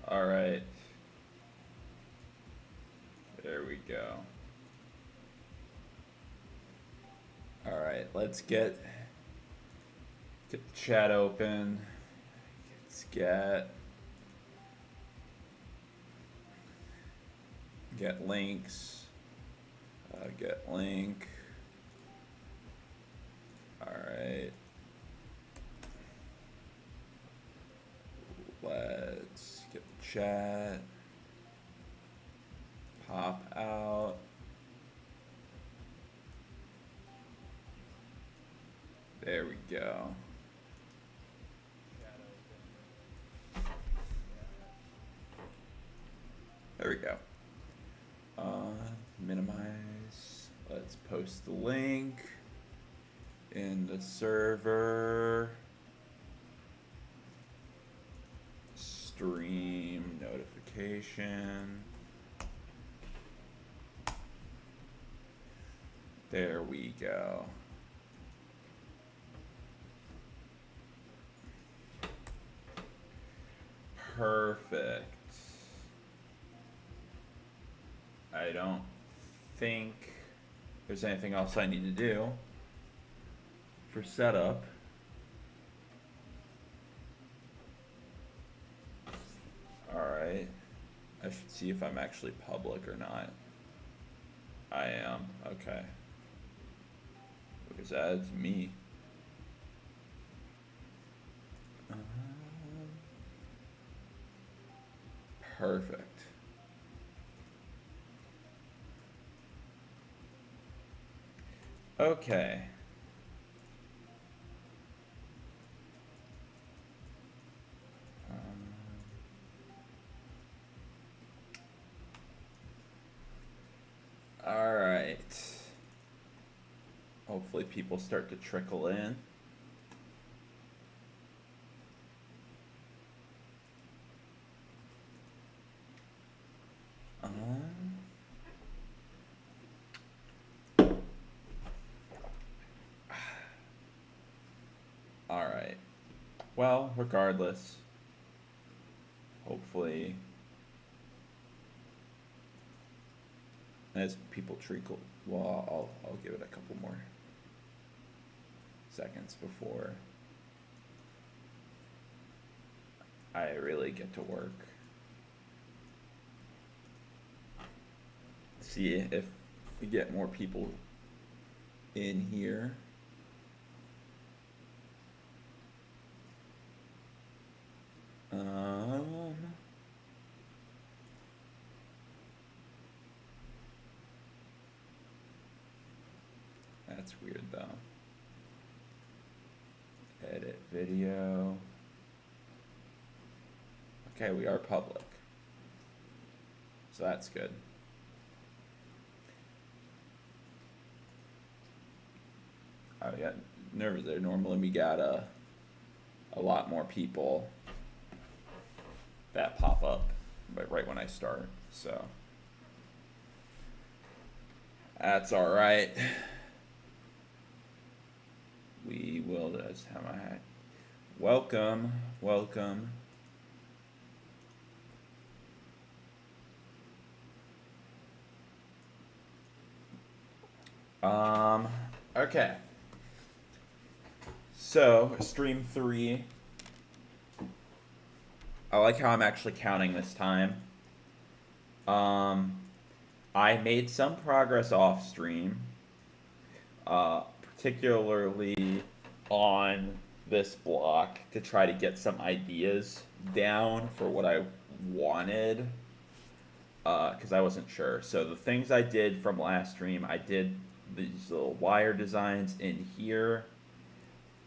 All right. There we go. All right, let's get the chat open. Let's get links. Get link. All right. Let's get the chat. Pop out. There we go. There we go. Minimize. Let's post the link in the server. Stream notification. There we go. Perfect. I don't think there's anything else I need to do for setup. Alright. I should see if I'm actually public or not. I am. Okay. Because that's me. Perfect. Okay. All right. Hopefully people start to trickle in. All right. Well, regardless, hopefully, as people trickle, well, I'll give it a couple more seconds before I really get to work. See if we get more people in here. That's weird though. Edit video. Okay, we are public. So that's good. I got nervous there. Normally we got a lot more people that pop up right when I start. So that's all right. We will just have my hat. Welcome, welcome. Okay. So, stream 3. I like how I'm actually counting this time. I made some progress off stream. Particularly on this block to try to get some ideas down for what I wanted, because I wasn't sure. So the things I did from last stream, I did these little wire designs in here,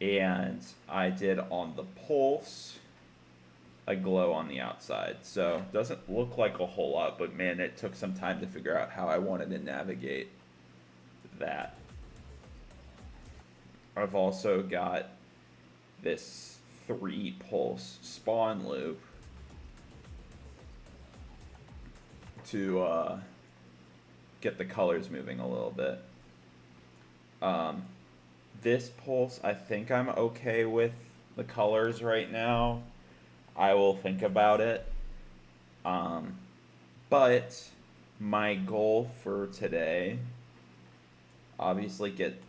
and I did on the pulse a glow on the outside. So it doesn't look like a whole lot, but man, it took some time to figure out how I wanted to navigate that. I've also got this 3-pulse spawn loop to get the colors moving a little bit. This pulse, I think I'm okay with the colors right now. I will think about it. But my goal for today, obviously get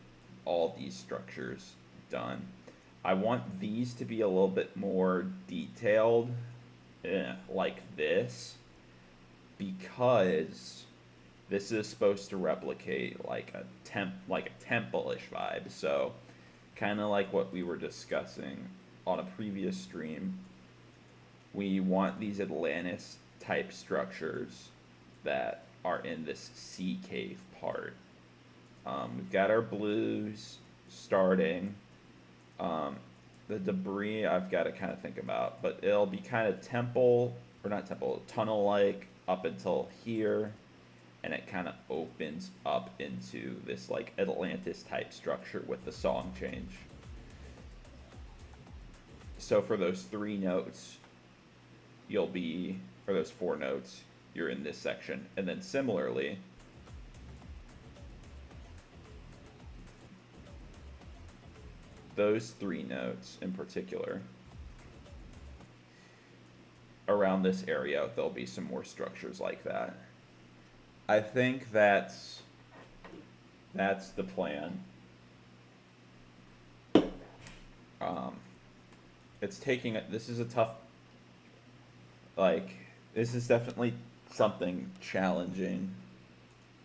all these structures done. I want these to be a little bit more detailed, like this, because this is supposed to replicate like a temple-ish vibe. So, kind of like what we were discussing on a previous stream, we want these Atlantis type structures that are in this sea cave part. We've got our blues starting. The debris I've got to kind of think about, but it'll be kind of temple, or not temple, tunnel-like up until here, and it kind of opens up into this like Atlantis type structure with the song change. So for those 3 notes, you'll be, or those 4 notes, you're in this section. And then similarly, those 3 notes in particular, around this area, there'll be some more structures like that. I think that's the plan. It's taking, this is a tough, like, this is definitely something challenging,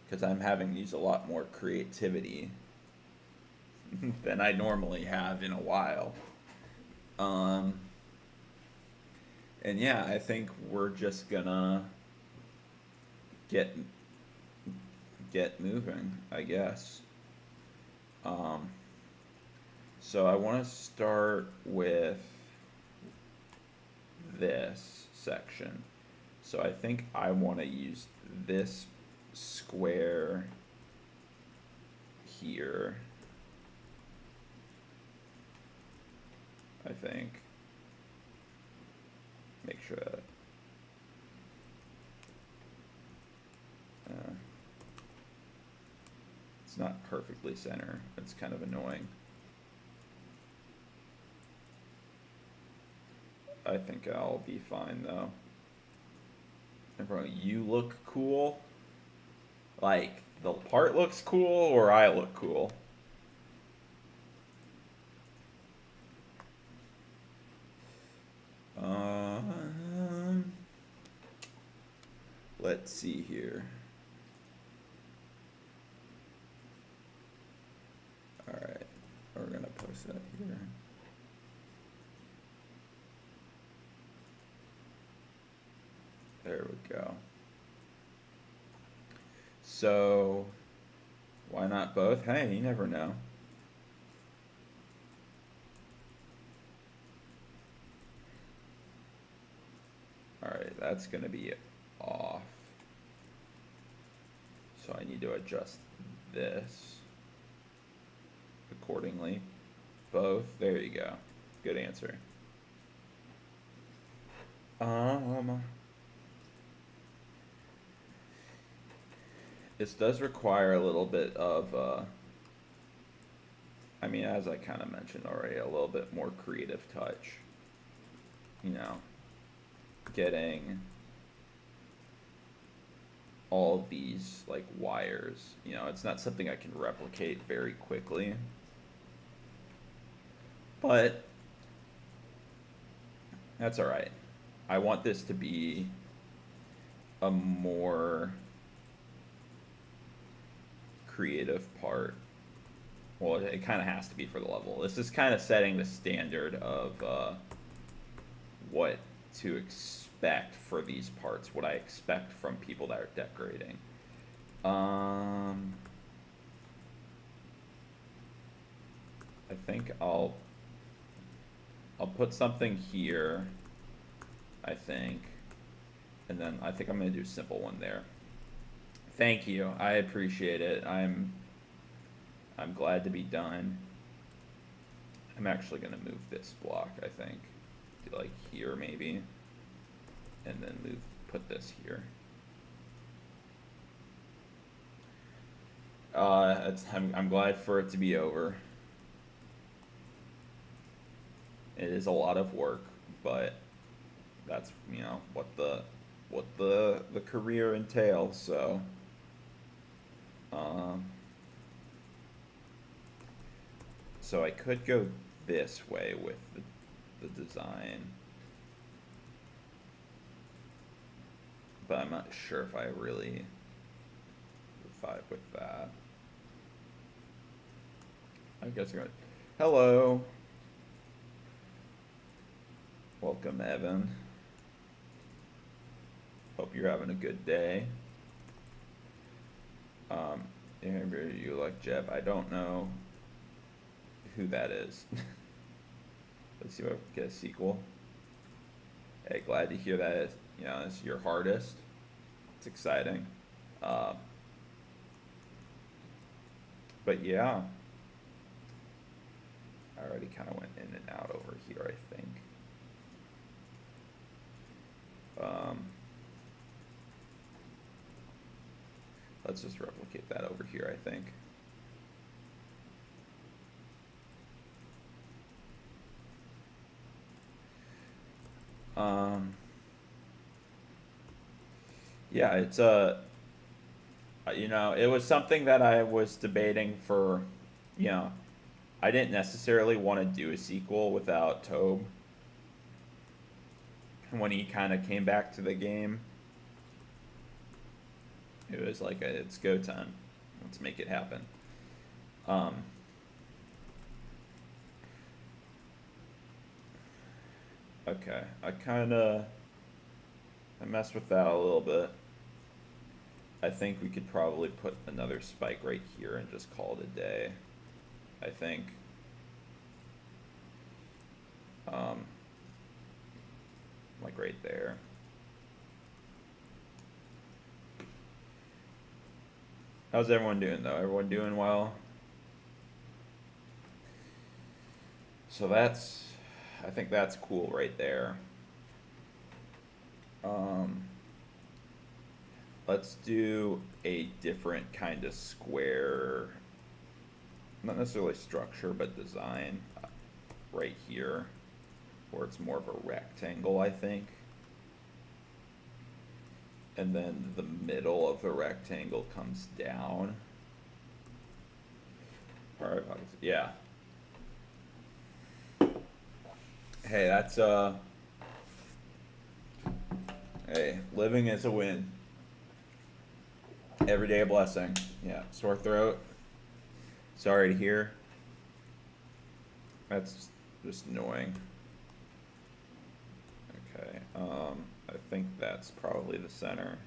because I'm having to use a lot more creativity than I normally have in a while. And yeah, I think we're just gonna get moving, I guess. So I want to start with this section. So I think I want to use this square here. I think. Make sure that it's not perfectly center. It's kind of annoying. I think I'll be fine though. Everyone, you look cool. Like, the part looks cool or I look cool? Let's see here. Alright, we're gonna post that here. There we go. So, why not both? Hey, you never know. Alright, that's gonna be off. So I need to adjust this accordingly. Both. There you go. Good answer. This does require a little bit of, I mean, as I kind of mentioned already, a little bit more creative touch. You know, getting all of these like wires, you know, it's not something I can replicate very quickly, but that's all right. I want this to be a more creative part. Well, it kind of has to be for the level. This is kind of setting the standard of what to expect for these parts, what I expect from people that are decorating. I think I'll put something here, I think, and then I think I'm gonna do a simple one there. Thank you, I appreciate it. I'm glad to be done. I'm actually gonna move this block, I think, to like here maybe, and then put this here. I'm glad for it to be over. It is a lot of work, but that's, you know, what what the career entails. So, so I could go this way with the design, but I'm not sure if I really vibe with that. I guess I'm going. Hello. Welcome, Evan. Hope you're having a good day. You like Jeb? I don't know who that is. Let's see if I get a sequel. Hey, glad to hear that. You know, it's your hardest. It's exciting. But yeah, I already kind of went in and out over here, I think. Let's just replicate that over here, I think. Yeah, it's you know, it was something that I was debating for, you know, I didn't necessarily want to do a sequel without Tobe. When he kind of came back to the game, it was like, it's go time. Let's make it happen. Okay, I messed with that a little bit. I think we could probably put another spike right here and just call it a day. I think. Like right there. How's everyone doing though? Everyone doing well? So that's, I think that's cool right there. Let's do a different kind of square, not necessarily structure, but design right here, where it's more of a rectangle, I think. And then the middle of the rectangle comes down. All right, yeah. Hey, that's hey, living is a win. Everyday a blessing. Yeah, sore throat. Sorry to hear. That's just annoying. Okay, I think that's probably the center.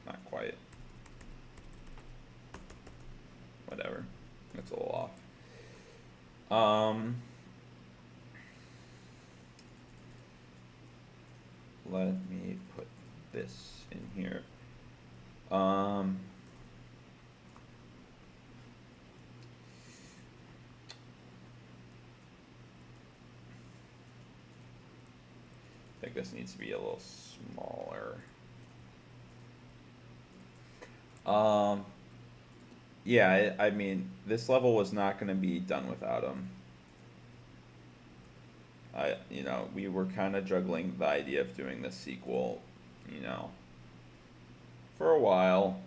Not quite. Whatever. That's a little off. Let me put this in here. I think this needs to be a little smaller. Yeah, I mean, this level was not going to be done without him. You know, we were kind of juggling the idea of doing this sequel, you know, for a while.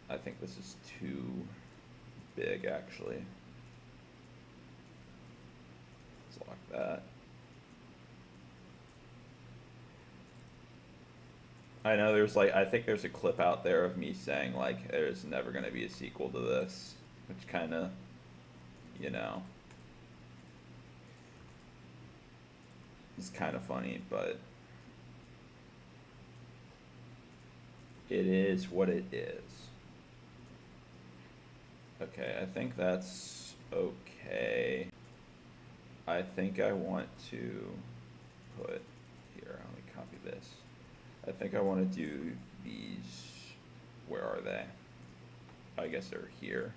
I think this is too big, actually. Let's lock that. I know there's like, I think there's a clip out there of me saying like, there's never going to be a sequel to this, which kind of, you know, is kind of funny, but it is what it is. Okay, I think that's okay. I think I want to put here, let me copy this. I think I want to do these, where are they? I guess they're here.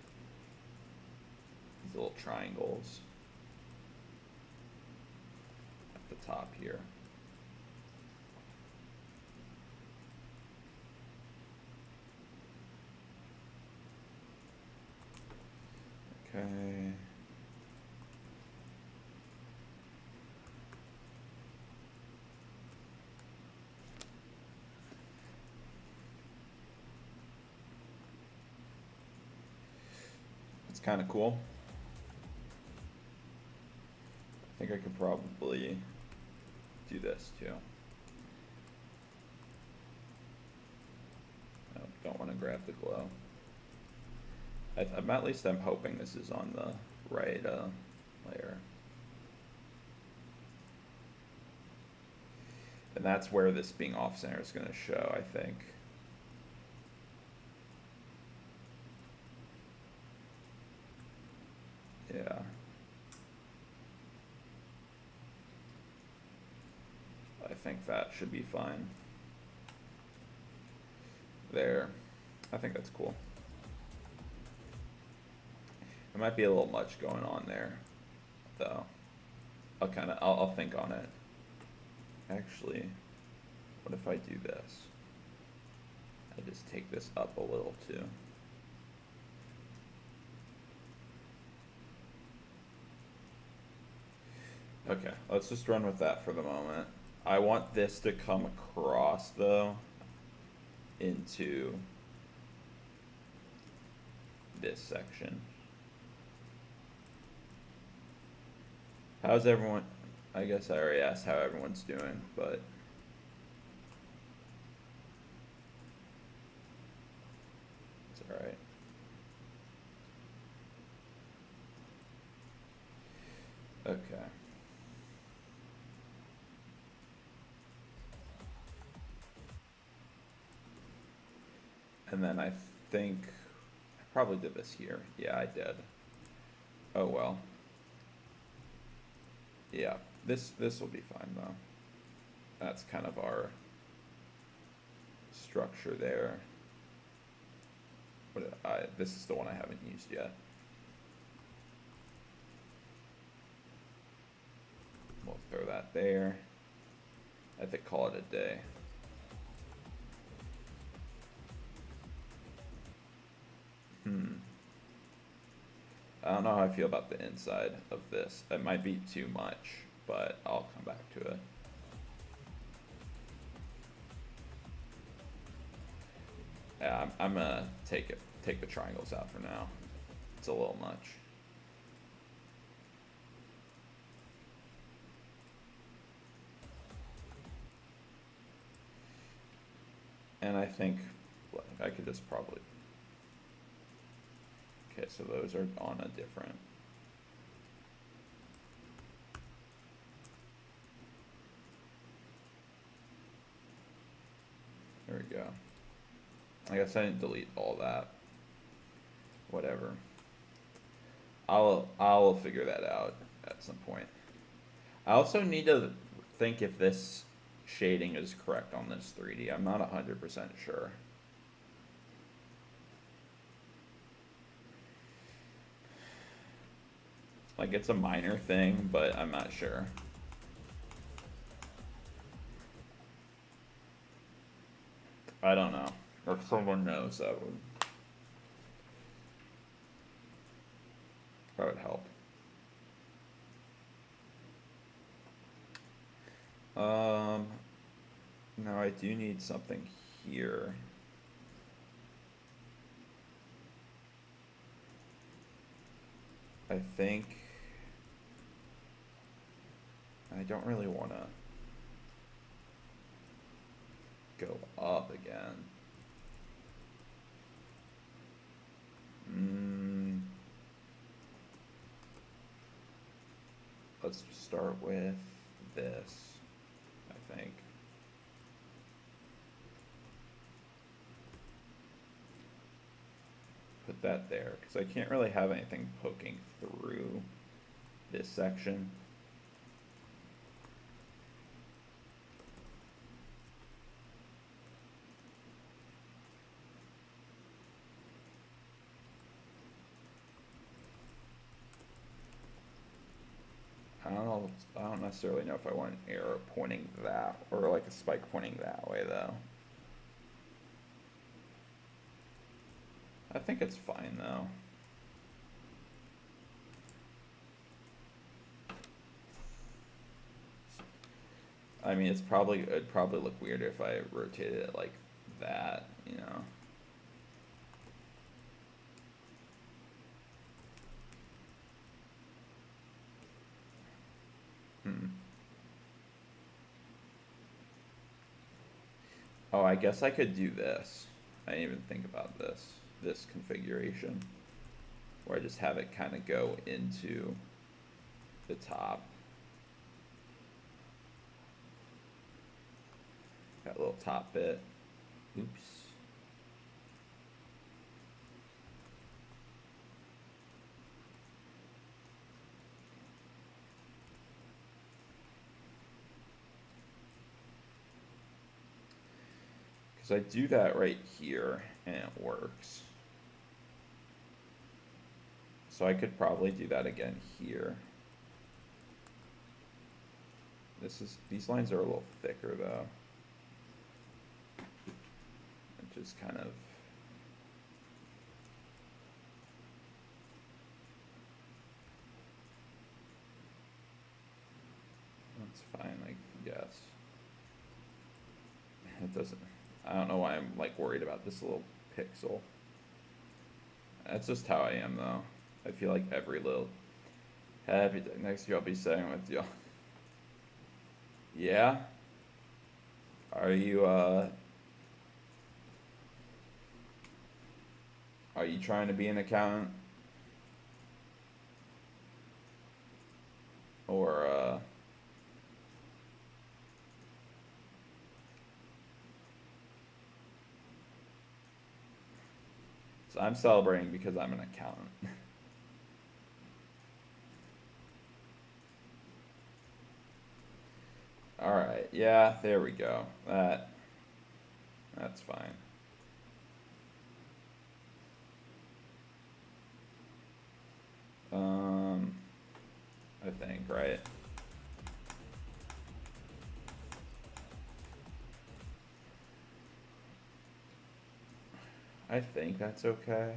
These little triangles at the top here. Okay. kind of cool. I think I could probably do this too. I don't want to grab the glow. At least I'm hoping this is on the right layer. And that's where this being off center is going to show, I think. Yeah. I think that should be fine. There. I think that's cool. There might be a little much going on there, though. I'll think on it. Actually, what if I do this? I just take this up a little too. Okay, let's just run with that for the moment. I want this to come across though into this section. How's everyone? I guess I already asked how everyone's doing, but it's alright. Okay. And then I think I probably did this here. Yeah, I did. Oh well. Yeah, this will be fine though. That's kind of our structure there. This is the one I haven't used yet. We'll throw that there. I think call it a day. I don't know how I feel about the inside of this. It might be too much, but I'll come back to it. Yeah, I'm gonna take the triangles out for now. It's a little much. And I think I could just probably. Okay, so those are on a different. There we go. I guess I didn't delete all that. Whatever. I'll figure that out at some point. I also need to think if this shading is correct on this 3D. I'm not 100% sure. Like, it's a minor thing, but I'm not sure. I don't know. Or if someone knows, that would help. Now I do need something here. I think I don't really want to go up again. Let's start with this, I think. Put that there, because I can't really have anything poking through this section. I don't necessarily know if I want an arrow pointing that, or like a spike pointing that way though. I think it's fine though. I mean, it'd probably look weird if I rotated it like that, you know. Oh, I guess I could do this. I didn't even think about this configuration, where I just have it kind of go into the top. Got a little top bit. Oops. Because I do that right here and it works. So I could probably do that again here. These lines are a little thicker though. Which is kind of that's fine, I guess. It doesn't, I don't know why I'm like worried about this little pixel. That's just how I am though. I feel like every little happy day. Next year I'll be saying with you. Yeah? Are you trying to be an accountant? Or so I'm celebrating because I'm an accountant. Alright, yeah, there we go. That's fine. I think, right? I think that's okay.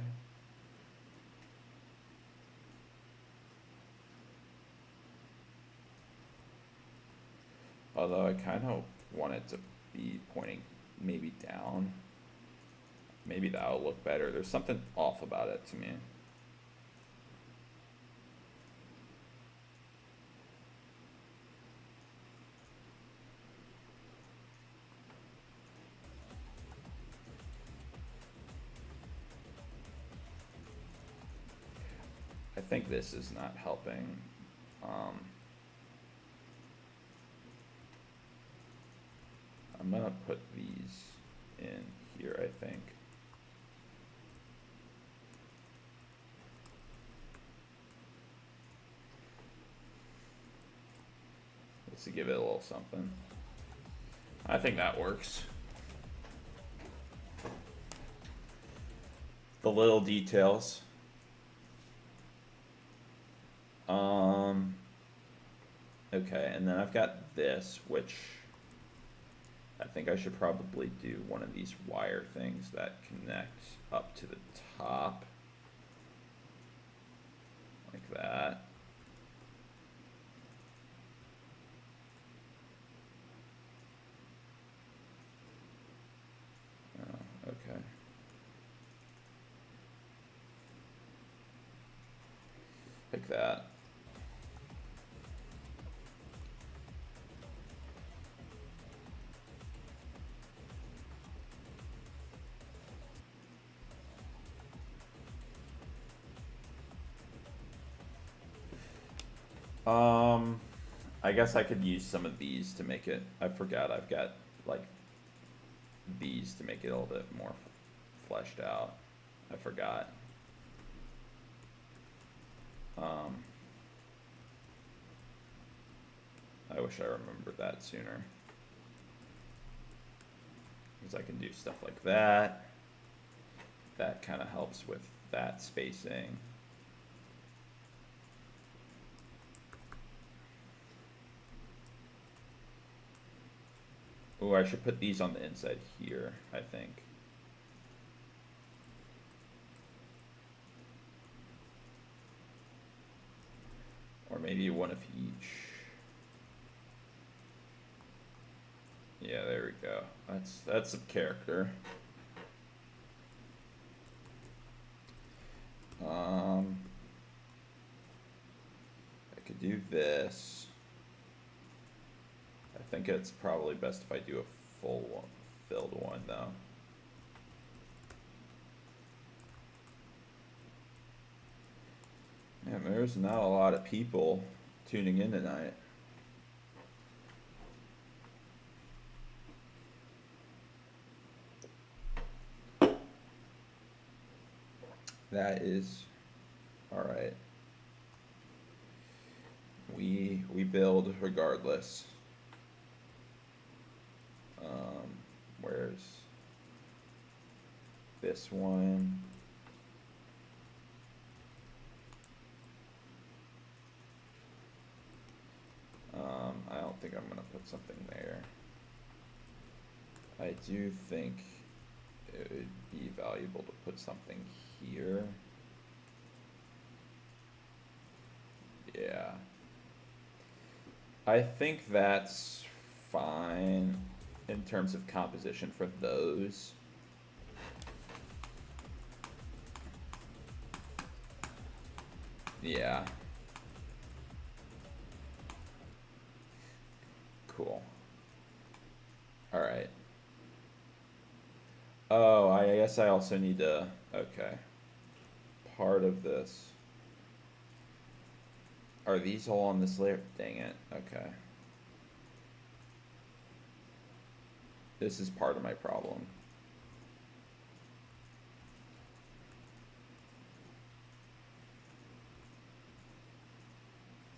Although I kind of want it to be pointing maybe down. Maybe that'll look better. There's something off about it to me. I think this is not helping. I'm gonna put these in here, I think. Just to give it a little something. I think that works. The little details. Okay, and then I've got this, which I think I should probably do one of these wire things that connects up to the top. Like that. Oh, okay. Like that. I guess I could use some of these to make it, I forgot I've got like these to make it a little bit more fleshed out. I forgot. I wish I remembered that sooner. Because I can do stuff like that. That kind of helps with that spacing. Oh, I should put these on the inside here, I think. Or maybe one of each. Yeah, there we go. That's some character. I could do this. I think it's probably best if I do a filled one though. Yeah, there's not a lot of people tuning in tonight. That is all right. We build regardless. Where's this one? I don't think I'm gonna put something there. I do think it would be valuable to put something here. Yeah. I think that's fine in terms of composition for those. Yeah. Cool. All right. Oh, I guess I also need to, okay. Part of this. Are these all on this layer? Dang it. Okay. This is part of my problem.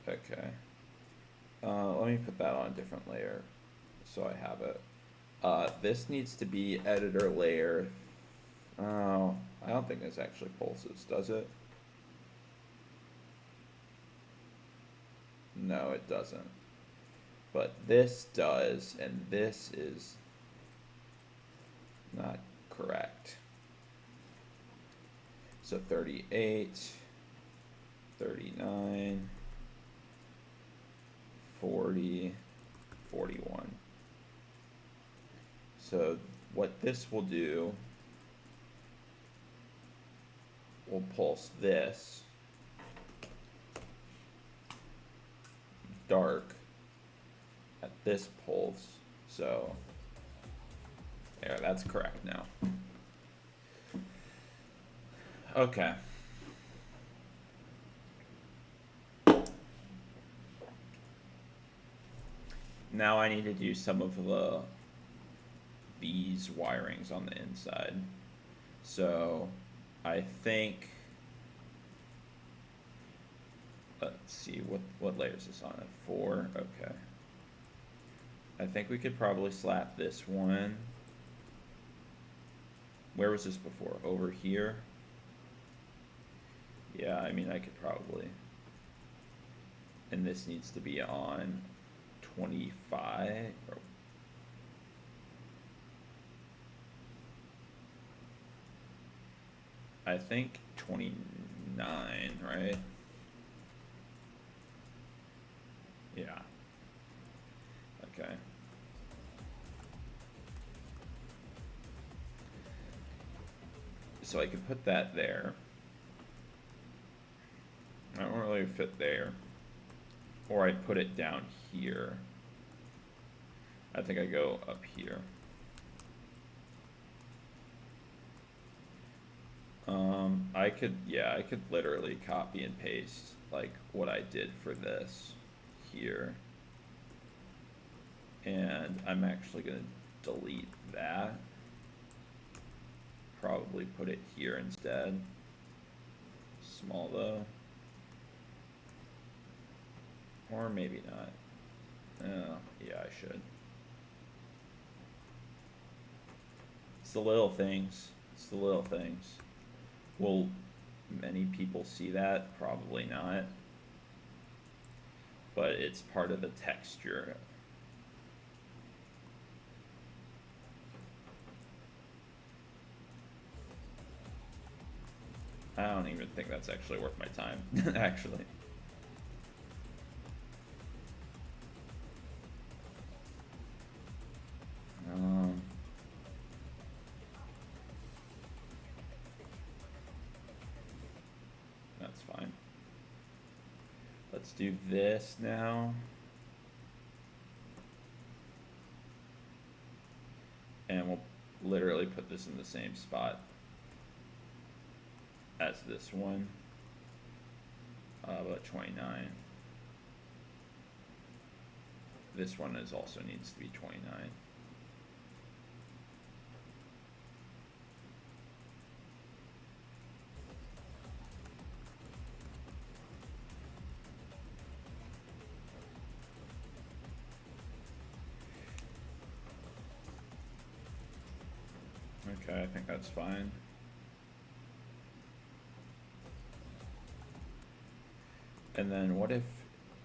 Okay. Let me put that on a different layer so I have it. This needs to be editor layer. Oh, I don't think this actually pulses, does it? No, it doesn't. But this does, and this is not correct. So 38, 39, 40, 41. So what this will do, we'll pulse this dark at this pulse. So there, that's correct now. Okay. Now I need to do some of these wirings on the inside. So I think, let's see, what layer is this on it? 4, okay. I think we could probably slap this one. Where was this before? Over here? Yeah, I mean, I could probably. And this needs to be on 25. Or I think 29, right? Yeah. Okay. So I could put that there. I don't really fit there. Or I put it down here. I think I go up here. I could literally copy and paste like what I did for this here. And I'm actually gonna delete that. Probably put it here instead. Small though. Or maybe not. Oh, yeah, I should. It's the little things. It's the little things. Will many people see that? Probably not. But it's part of the texture. I don't even think that's actually worth my time, actually. That's fine. Let's do this now. And we'll literally put this in the same spot as this one, about 29. This one is also needs to be 29. Okay, I think that's fine. And then what if,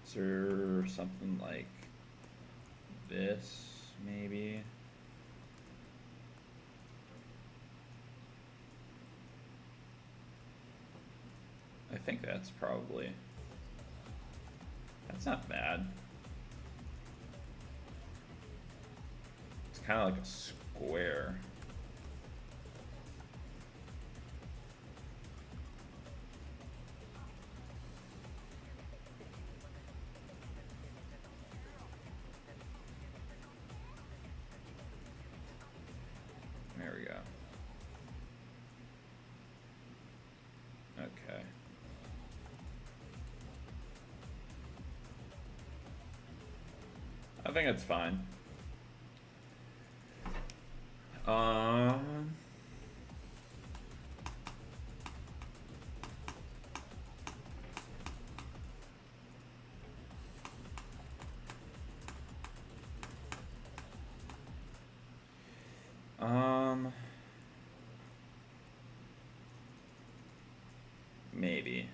is there something like this, maybe? I think that's probably, that's not bad. It's kind of like a square. There we go. Okay. I think it's fine. Maybe.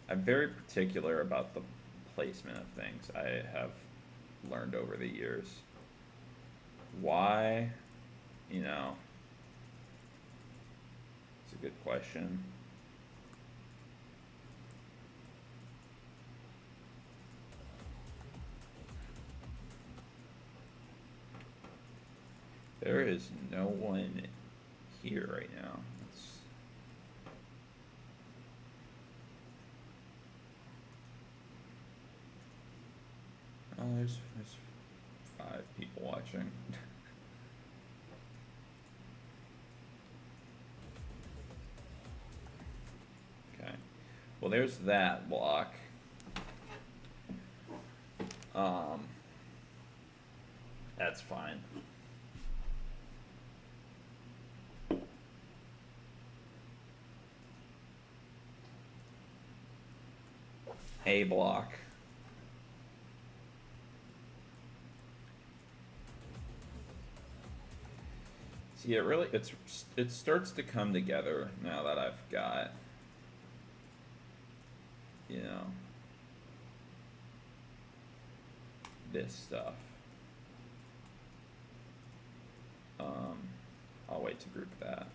I'm very particular about the placement of things, I have learned over the years. Why? You know, it's a good question. There is no one here right now. Oh, there's 5 people watching. Okay. Well, there's that block. That's fine. A block. See, it starts to come together now that I've got, you know, this stuff. I'll wait to group that.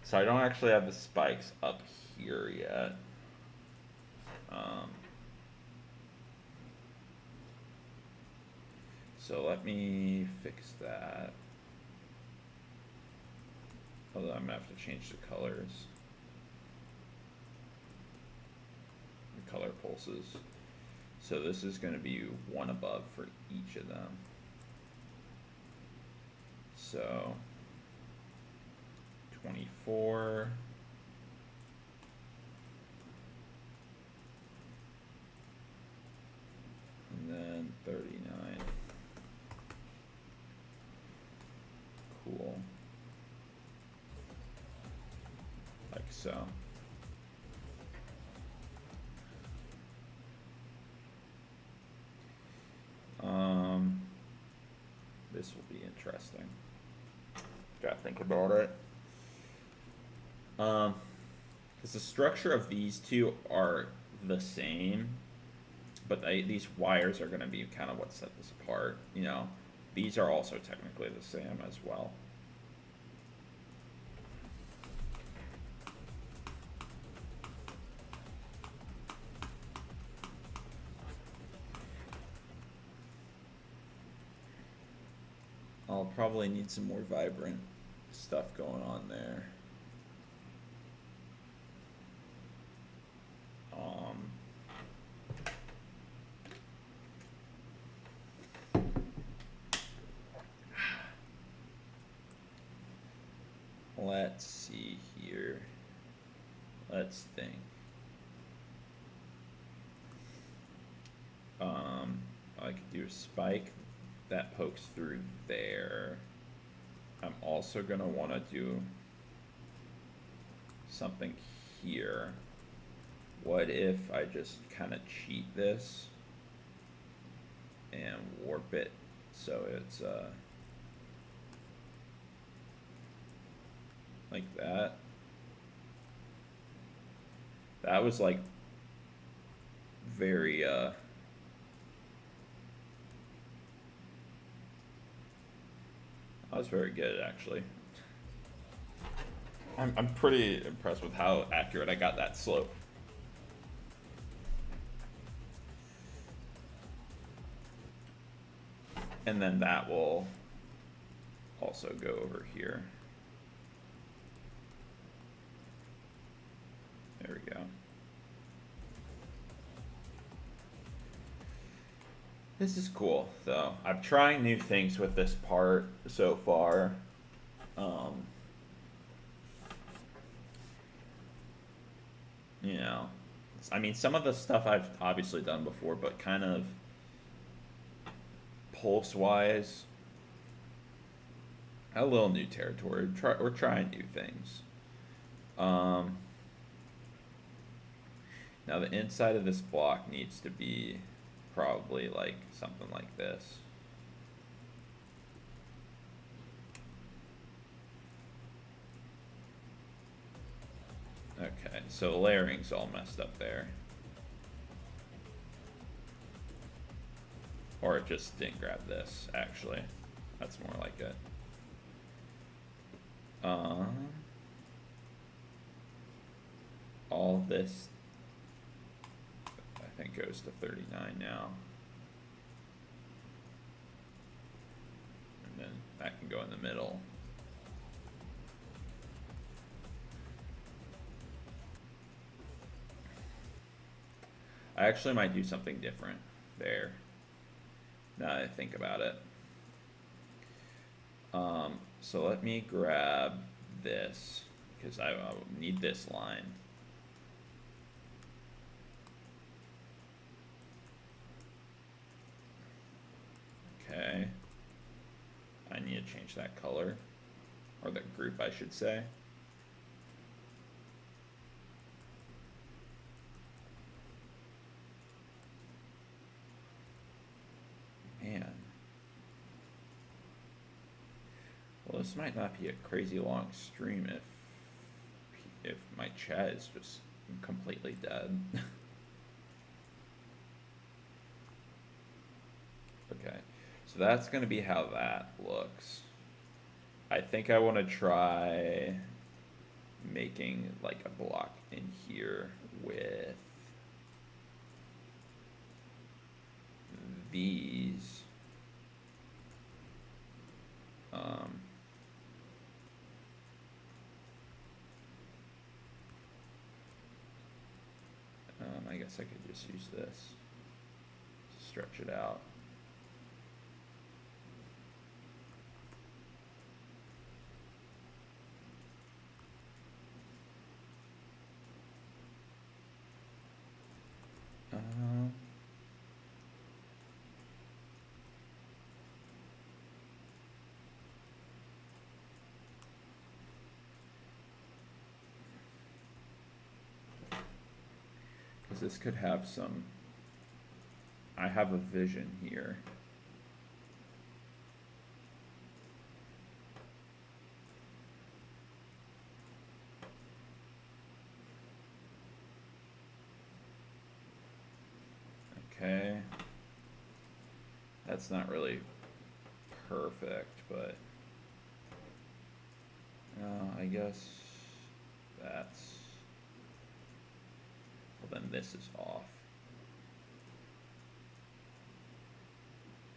So I don't actually have the spikes up here yet. So let me fix that. Although I'm gonna have to change the colors. The color pulses. So this is gonna be one above for each of them. So 24. And then 39. Cool. Like so. This will be interesting. Gotta think about it. Because the structure of these two are the same, but these wires are going to be kind of what set this apart. You know, these are also technically the same as well. I'll probably need some more vibrant stuff going on there. Let's see here. Let's think. I could do a spike that pokes through there. I'm also gonna want to do something here. What if I just kind of cheat this and warp it so it's like that? That was like very that was very good, actually. I'm pretty impressed with how accurate I got that slope. And then that will also go over here. There we go. This is cool, though. I'm trying new things with this part so far. You know, I mean, some of the stuff I've obviously done before, but kind of pulse-wise, a little new territory. We're trying new things. Now the inside of this block needs to be probably like something like this. Okay, so the layering's all messed up there. Or it just didn't grab this, actually. That's more like it. All this, I think, goes to 39 now. And then that can go in the middle. I actually might do something different there, now that I think about it. So let me grab this, because I need this line. Okay. I need to change that color, or the group, I should say. Man. Well, this might not be a crazy long stream if my chat is just completely dead. Okay, so that's going to be how that looks. I think I want to try making like a block in here with these. I guess I could just use this to stretch it out. This could have some, I have a vision here. Okay. That's not really perfect, but I guess that's, well, then this is off.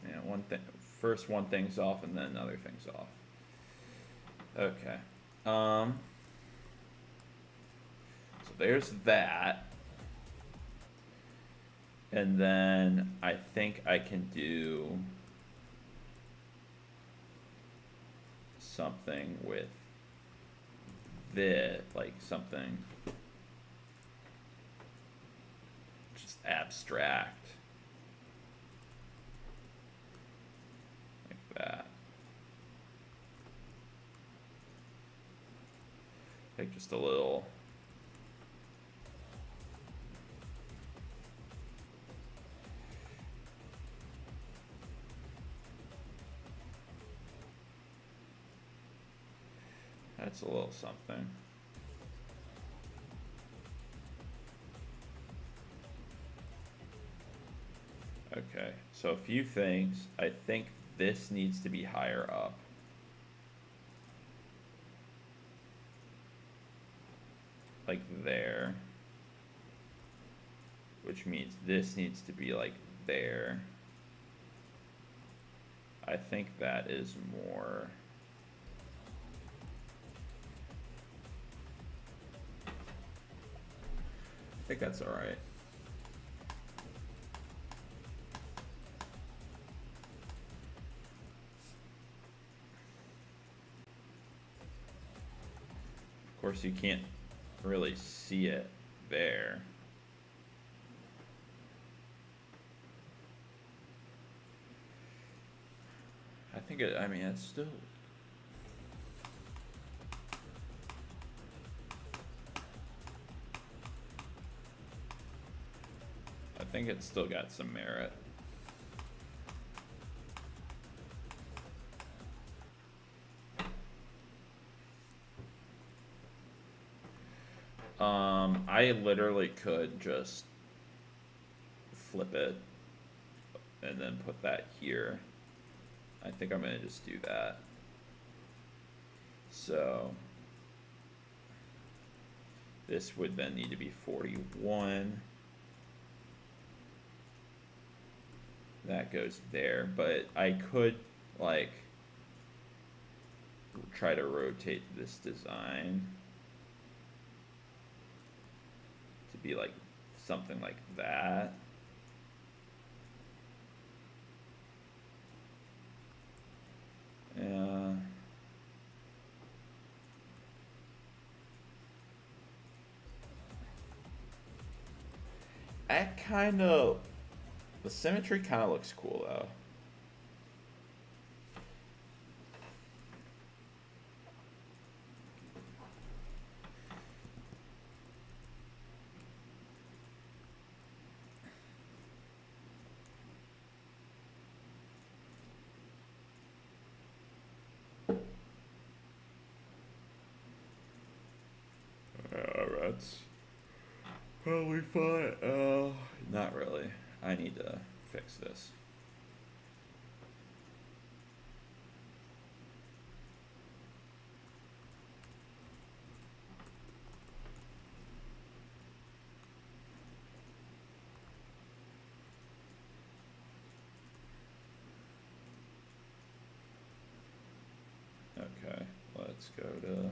Yeah, first one thing's off and then another thing's off. Okay. So there's that. And then I think I can do something with this, like something just abstract. Like that. Like just a little. That's a little something. Okay, so a few things. I think this needs to be higher up. Like there. Which means this needs to be like there. I think that is more. I think that's all right. Of course, you can't really see it there. I think it, I mean, it's still. I think it's still got some merit. I literally could just flip it and then put that here. I think I'm gonna just do that. So this would then need to be 41. That goes there, but I could like try to rotate this design to be like something like that. That kind of, the symmetry kind of looks cool though. That's probably fine. Not really. I need to fix this. Okay, let's go to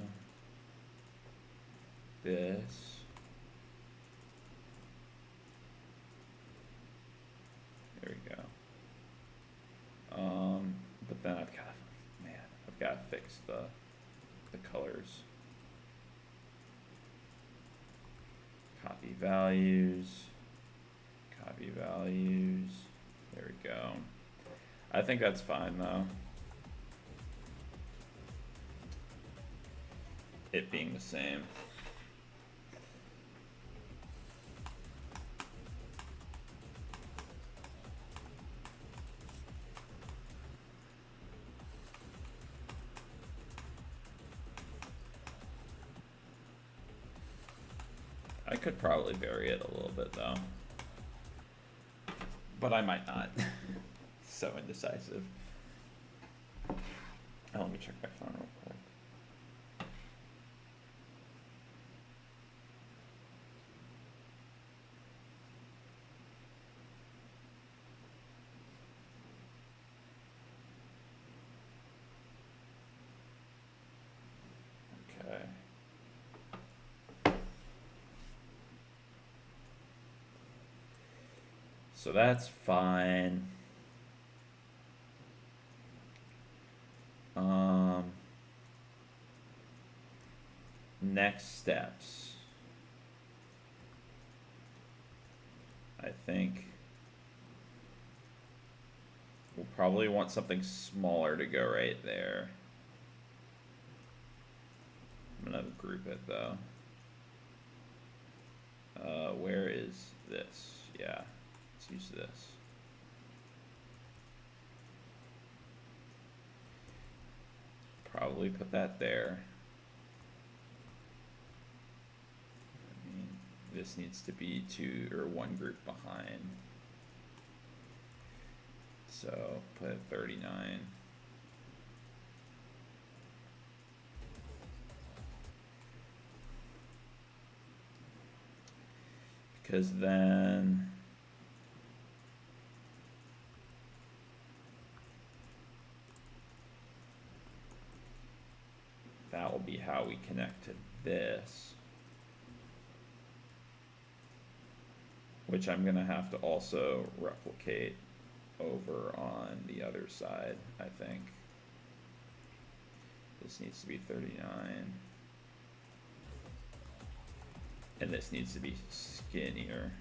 this. There we go. But then I've got, man, I've got to fix the colors. Copy values. Copy values. There we go. I think that's fine though. It being the same. I could probably vary it a little bit though, but I might not. So indecisive. Oh, let me check my phone real quick. Okay. So that's fine. Next steps. I think we'll probably want something smaller to go right there. I'm gonna group it though. Where is this? Yeah, let's use this. Probably put that there. I mean, this needs to be 2 or 1 group behind. So put 39. Because then that will be how we connect to this, which I'm gonna have to also replicate over on the other side. I think this needs to be 39. And this needs to be skinnier.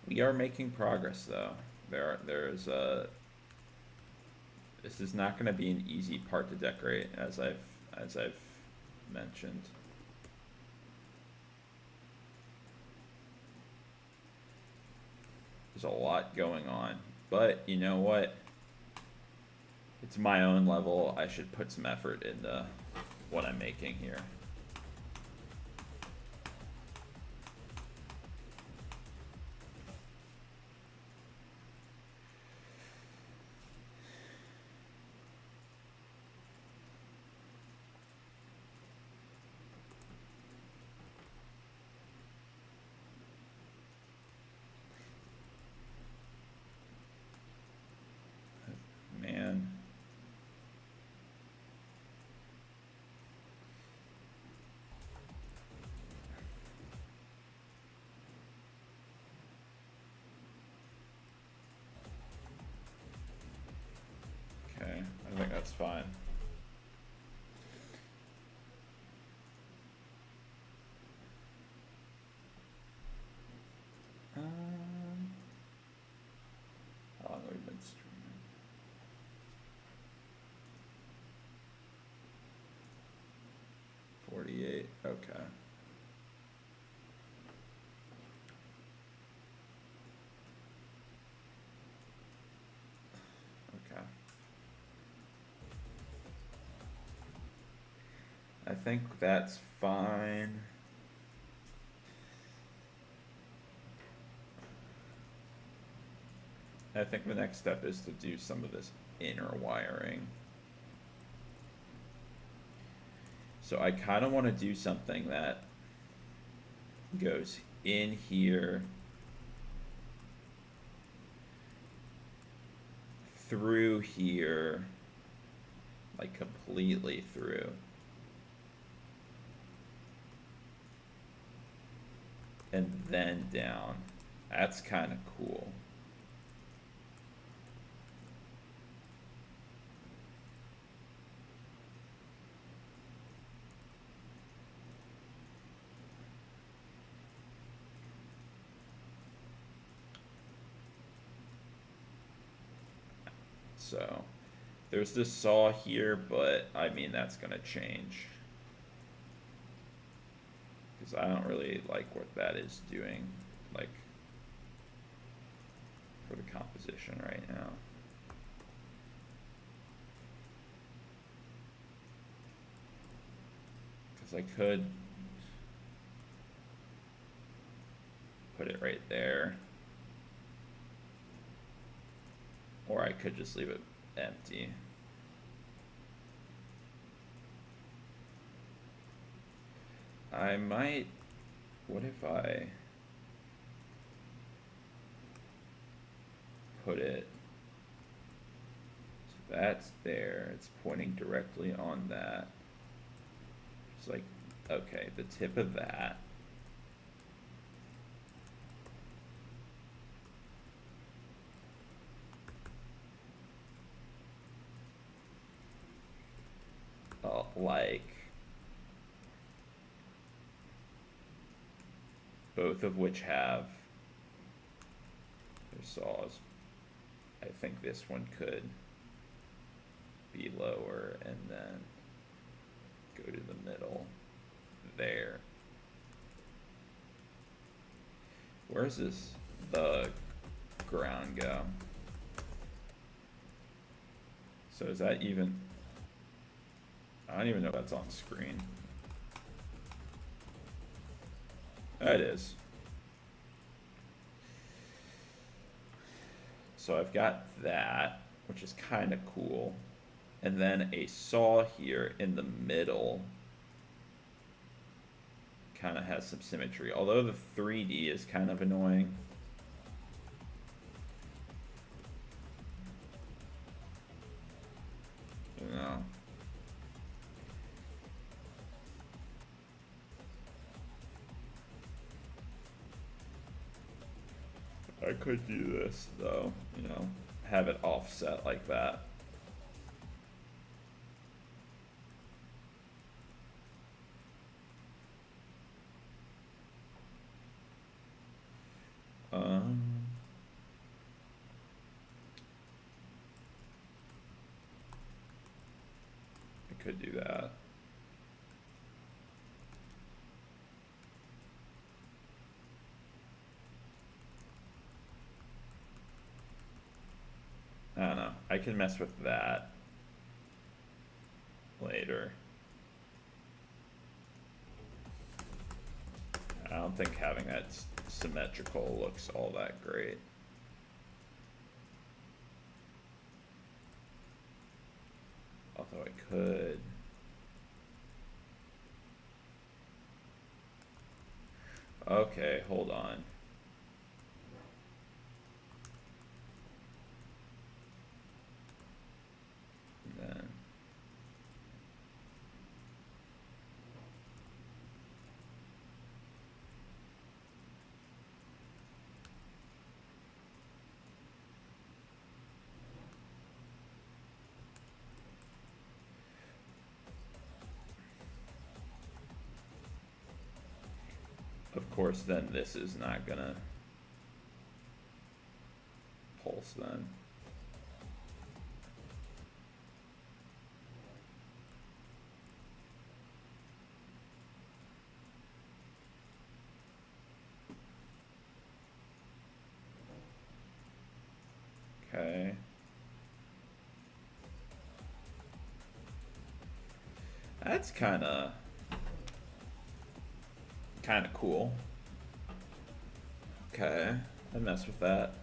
We are making progress though. There's this is not going to be an easy part to decorate, as I've mentioned. There's a lot going on, but you know what? It's my own level. I should put some effort into what I'm making here. Man. Okay, I think that's fine. How long have we been streaming? 48, okay. Okay. I think that's fine. I think the next step is to do some of this inner wiring. So I kind of want to do something that goes in here, through here, like completely through. And then down. That's kind of cool. So there's this saw here, but I mean, that's gonna change, because I don't really like what that is doing, like, for the composition right now. Because I could put it right there, or I could just leave it empty. I might what if I put it, so that's there, it's pointing directly on that. It's like, okay, the tip of that. Like both of which have their saws. I think this one could be lower and then go to the middle there. Where's the ground go? So is that even, I don't even know if that's on screen. It is. So I've got that, which is kind of cool. And then a saw here in the middle kind of has some symmetry, although the 3D is kind of annoying. No. I could do this though, you know, have it offset like that. I could do that. I don't know. I can mess with that later. I don't think having that symmetrical looks all that great. Although I could. Okay, hold on. And then of course, then this is not gonna pulse then. Okay. That's kind of cool. Okay, I mess with that.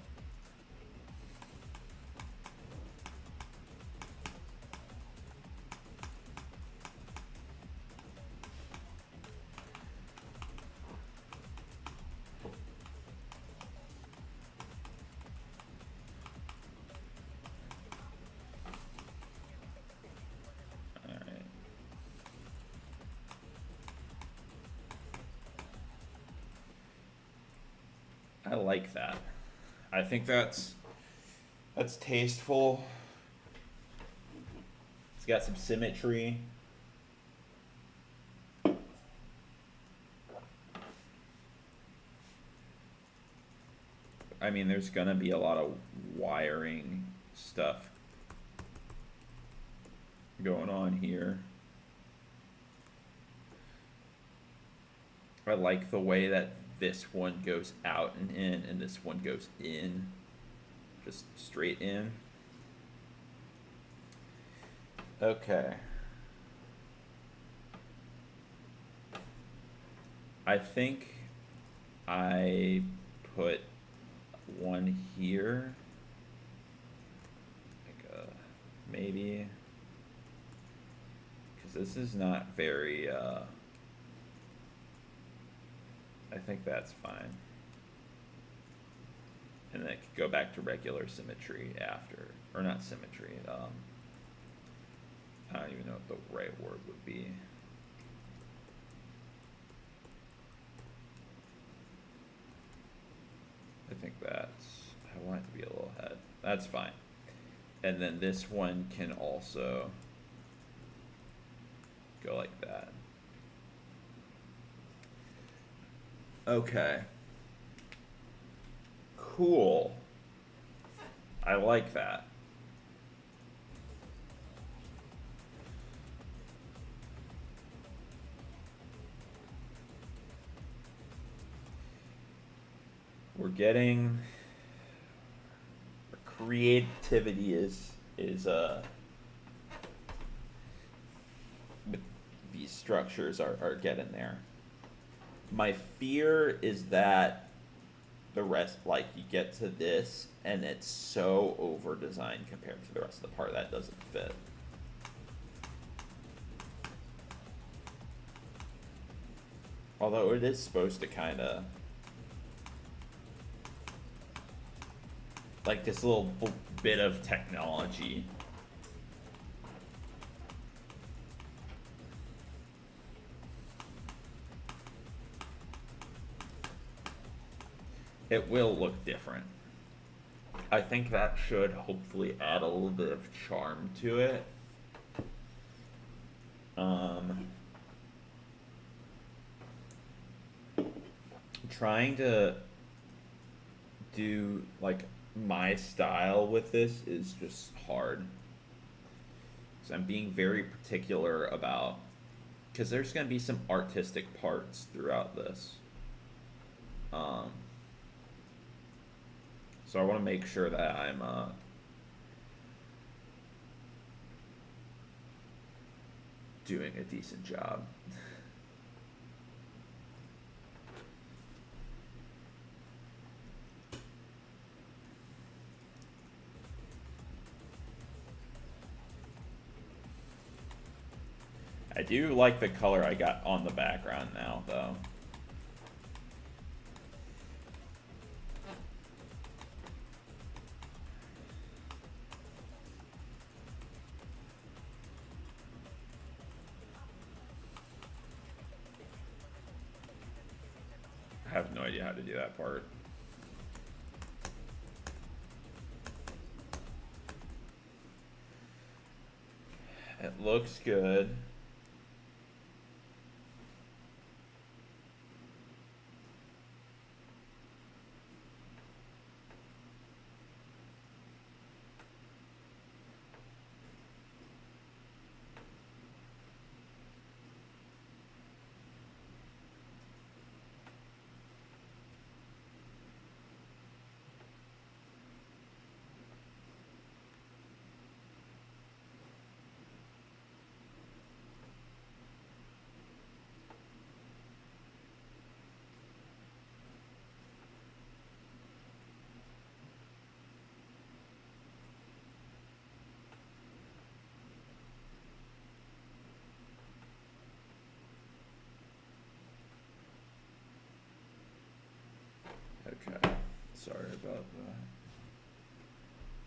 I like that. I think that's tasteful. It's got some symmetry. I mean, there's gonna be a lot of wiring stuff going on here. I like the way that this one goes out and in, and this one goes in, just straight in. Okay. I think I put one here, like maybe, because this is not very I think that's fine. And then it could go back to regular symmetry after, or not symmetry, I don't even know what the right word would be. I think that's, I want it to be a little head. That's fine. And then this one can also go like that. Okay. Cool. I like that. We're getting creativity is with these structures are getting there. My fear is that the rest, like, you get to this and it's so over designed compared to the rest of the part that doesn't fit. Although it is supposed to kind of, like, this little bit of technology. It will look different. I think that should hopefully add a little bit of charm to it. Trying to do like my style with this is just hard. So I'm being very particular about, because there's going to be some artistic parts throughout this. So I want to make sure that I'm doing a decent job. I do like the color I got on the background now, though. I have no idea how to do that part. It looks good. Okay, sorry about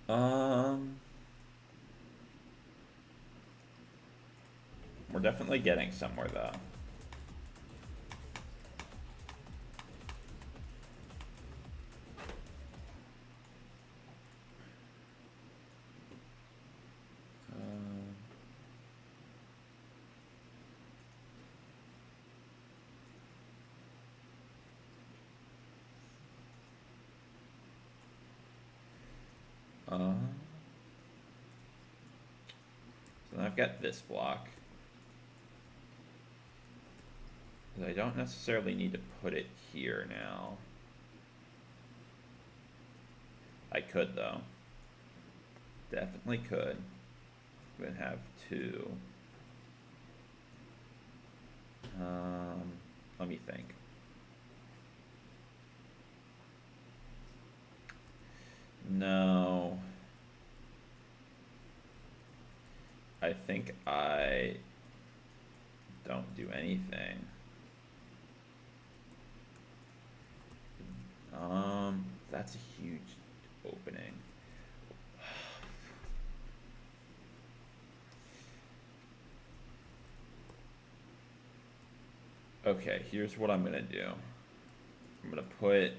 that. We're definitely getting somewhere though. So then I've got this block. I don't necessarily need to put it here now. I could though. Definitely could. I'm gonna have two. Let me think. No. I think I don't do anything. That's a huge opening. Okay, here's what I'm gonna do. I'm gonna put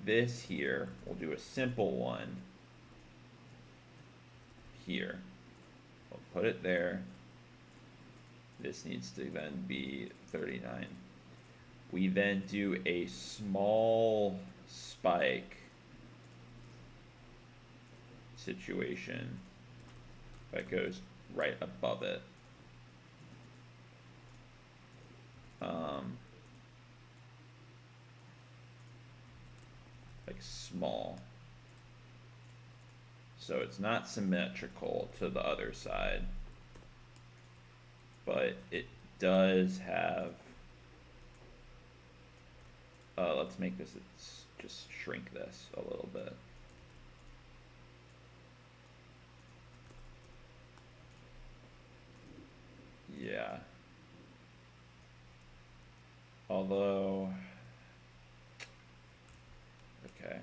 this here. We'll do a simple one here. We'll put it there. This needs to then be 39. We then do a small spike situation that goes right above it. Like small. So it's not symmetrical to the other side, but it does have, let's make this, let's just shrink this a little bit. Yeah. Although, okay.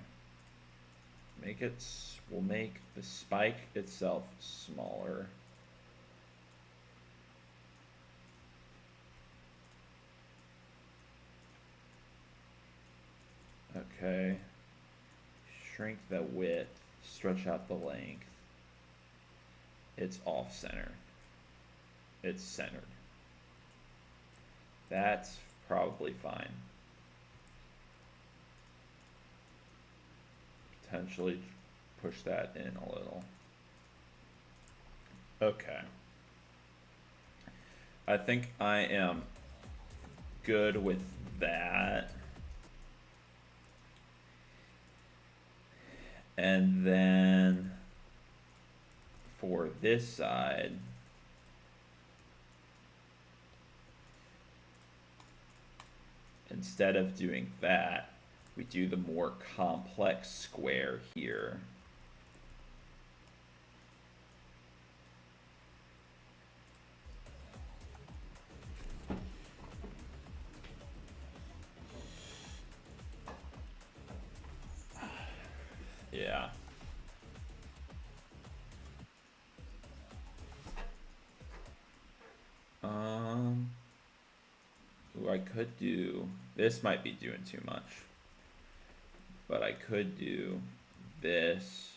Make it, we'll make the spike itself smaller. Okay. Shrink the width, stretch out the length. It's off center. It's centered. That's probably fine. Potentially push that in a little. Okay. I think I am good with that. And then for this side, instead of doing that, we do the more complex square here. Yeah. Ooh, I could do, this might be doing too much, but I could do this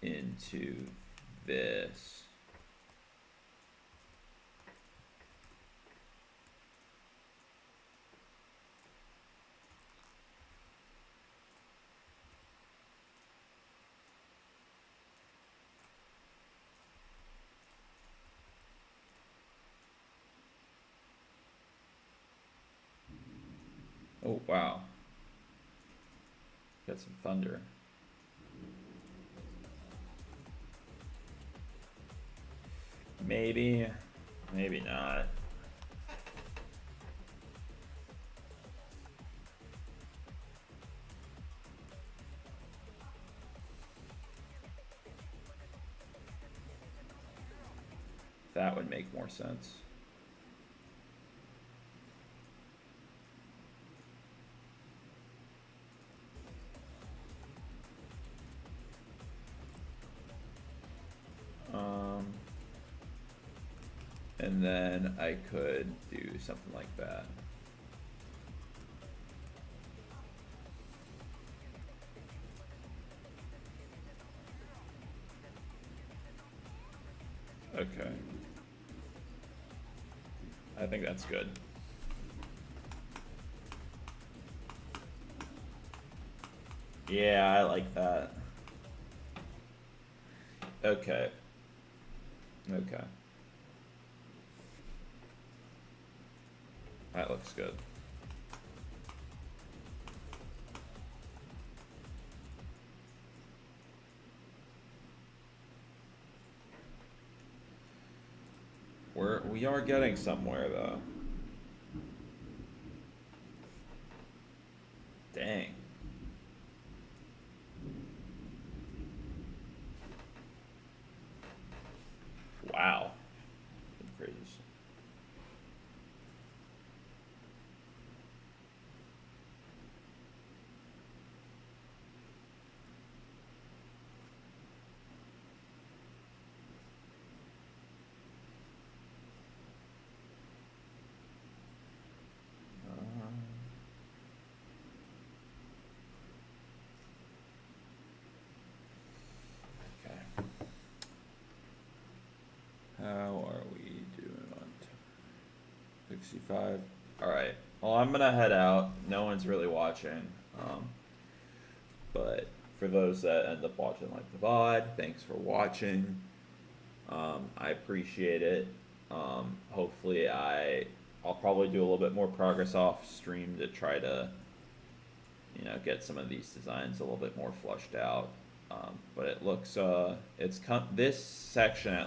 into this. Oh, wow. Got some thunder. Maybe, maybe not. That would make more sense. And then I could do something like that. Okay. I think that's good. Yeah, I like that. Okay. Okay. That looks good. We are getting somewhere though. Dang. Wow. Crazy. 65. All right. Well, I'm gonna head out. No one's really watching. But for those that end up watching like the VOD, thanks for watching. I appreciate it. Hopefully I'll probably do a little bit more progress off stream to try to, you know, get some of these designs a little bit more flushed out. But it looks this section at least